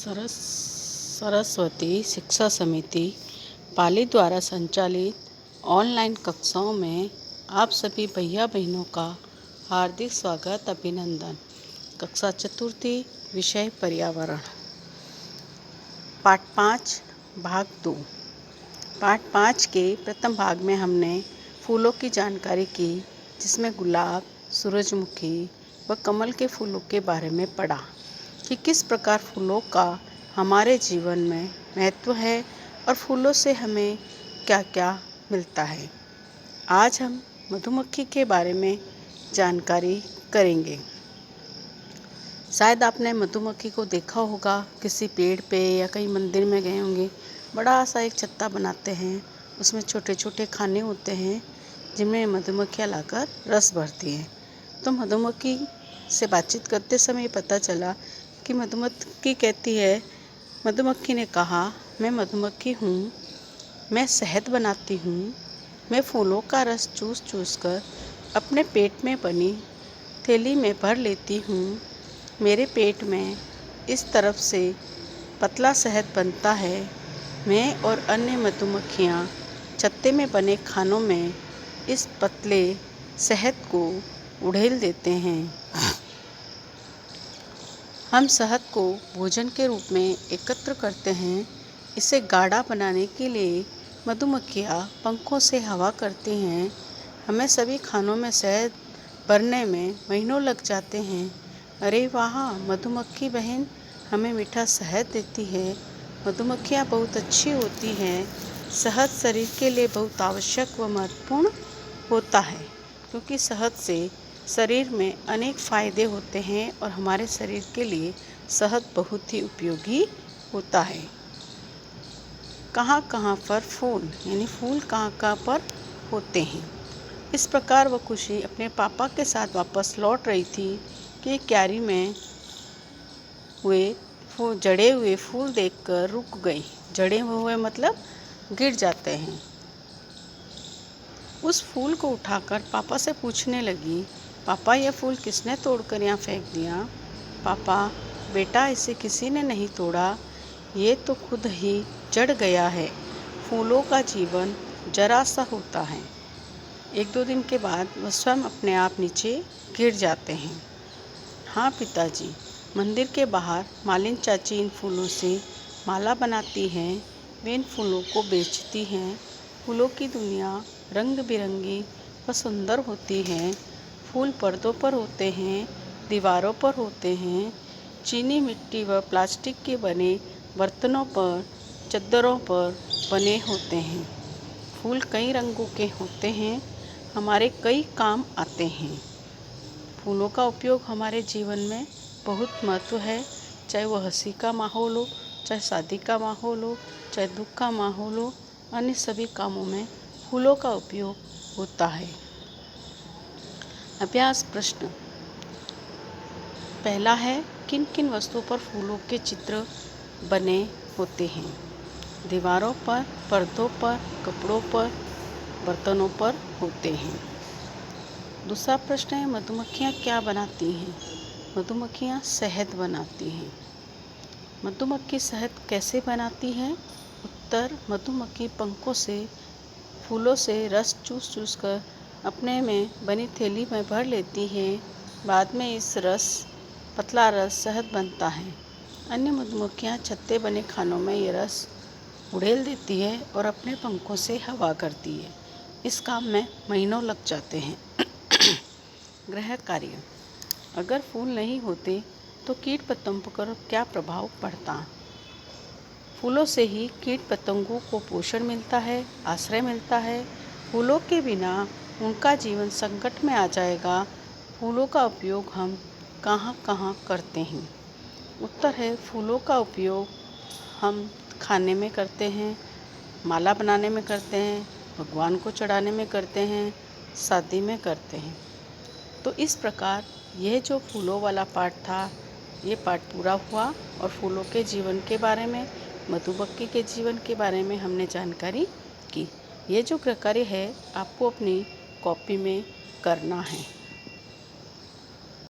सरस्वती शिक्षा समिति पाली द्वारा संचालित ऑनलाइन कक्षाओं में आप सभी भैया बहनों का हार्दिक स्वागत अभिनंदन। कक्षा चतुर्थी, विषय पर्यावरण, पाठ 5 भाग 2। पाठ 5 के प्रथम भाग में हमने फूलों की जानकारी की, जिसमें गुलाब, सूरजमुखी व कमल के फूलों के बारे में पढ़ा कि किस प्रकार फूलों का हमारे जीवन में महत्व है और फूलों से हमें क्या क्या मिलता है। आज हम मधुमक्खी के बारे में जानकारी करेंगे। शायद आपने मधुमक्खी को देखा होगा, किसी पेड़ पे या कहीं मंदिर में गए होंगे। बड़ा सा एक छत्ता बनाते हैं, उसमें छोटे छोटे खाने होते हैं जिनमें मधुमक्खियाँ लाकर रस भरती हैं। तो मधुमक्खी से बातचीत करते समय पता चला कि मधुमक्खी कहती है, मधुमक्खी ने कहा, मैं मधुमक्खी हूँ, मैं शहद बनाती हूँ, मैं फूलों का रस चूस चूस कर अपने पेट में बनी थैली में भर लेती हूँ। मेरे पेट में इस तरफ से पतला शहद बनता है। मैं और अन्य मधुमक्खियाँ छत्ते में बने खानों में इस पतले शहद को उड़ेल देते हैं। हम शहद को भोजन के रूप में एकत्र करते हैं। इसे गाढ़ा बनाने के लिए मधुमक्खियाँ पंखों से हवा करती हैं। हमें सभी खानों में शहद भरने में महीनों लग जाते हैं। अरे वाह, मधुमक्खी बहन हमें मीठा शहद देती है। मधुमक्खियाँ बहुत अच्छी होती हैं। शहद शरीर के लिए बहुत आवश्यक व महत्वपूर्ण होता है, क्योंकि शहद से शरीर में अनेक फ़ायदे होते हैं और हमारे शरीर के लिए शहद बहुत ही उपयोगी होता है। कहाँ कहाँ पर फूल, यानी फूल कहाँ कहाँ पर होते हैं। इस प्रकार वह खुशी अपने पापा के साथ वापस लौट रही थी कि क्यारी में जड़े हुए फूल देखकर रुक गई। जड़े हुए मतलब गिर जाते हैं। उस फूल को उठाकर पापा से पूछने लगी, पापा यह फूल किसने तोड़कर यहाँ फेंक दिया? पापा, बेटा इसे किसी ने नहीं तोड़ा, ये तो खुद ही जड़ गया है। फूलों का जीवन जरा सा होता है। 1-2 दिन के बाद वह स्वयं अपने आप नीचे गिर जाते हैं। हाँ पिताजी, मंदिर के बाहर मालिन चाची इन फूलों से माला बनाती हैं। वे इन फूलों को बेचती हैं। फूलों की दुनिया रंग बिरंगी व सुंदर होती है। फूल पर्दों पर होते हैं, दीवारों पर होते हैं, चीनी मिट्टी व प्लास्टिक के बने बर्तनों पर, चद्दरों पर बने होते हैं। फूल कई रंगों के होते हैं, हमारे कई काम आते हैं। फूलों का उपयोग हमारे जीवन में बहुत महत्व है। चाहे वह हंसी का माहौल हो, चाहे शादी का माहौल हो, चाहे दुख का माहौल हो, अन्य सभी कामों में फूलों का उपयोग होता है। अभ्यास प्रश्न पहला है, किन किन वस्तुओं पर फूलों के चित्र बने होते हैं? दीवारों पर, पर्दों पर, कपड़ों पर, बर्तनों पर होते हैं। दूसरा प्रश्न है, मधुमक्खियाँ क्या बनाती हैं? मधुमक्खियाँ शहद बनाती हैं। मधुमक्खी शहद कैसे बनाती है? उत्तर, मधुमक्खी पंखों से फूलों से रस चूस चूस कर अपने में बनी थैली में भर लेती है। बाद में इस पतला रस शहद बनता है। अन्य मधुमक्खियाँ छत्ते बने खानों में ये रस उड़ेल देती है और अपने पंखों से हवा करती है। इस काम में महीनों लग जाते हैं। गृह कार्य, अगर फूल नहीं होते तो कीट पतंगों पर क्या प्रभाव पड़ता? फूलों से ही कीट पतंगों को पोषण मिलता है, आश्रय मिलता है। फूलों के बिना उनका जीवन संकट में आ जाएगा। फूलों का उपयोग हम कहाँ कहाँ करते हैं? उत्तर है, फूलों का उपयोग हम खाने में करते हैं, माला बनाने में करते हैं, भगवान को चढ़ाने में करते हैं, शादी में करते हैं। तो इस प्रकार यह जो फूलों वाला पाठ था, ये पाठ पूरा हुआ और फूलों के जीवन के बारे में, मधुमक्खी के जीवन के बारे में हमने जानकारी की। ये जो गृह कार्य है आपको अपनी कॉपी में करना है।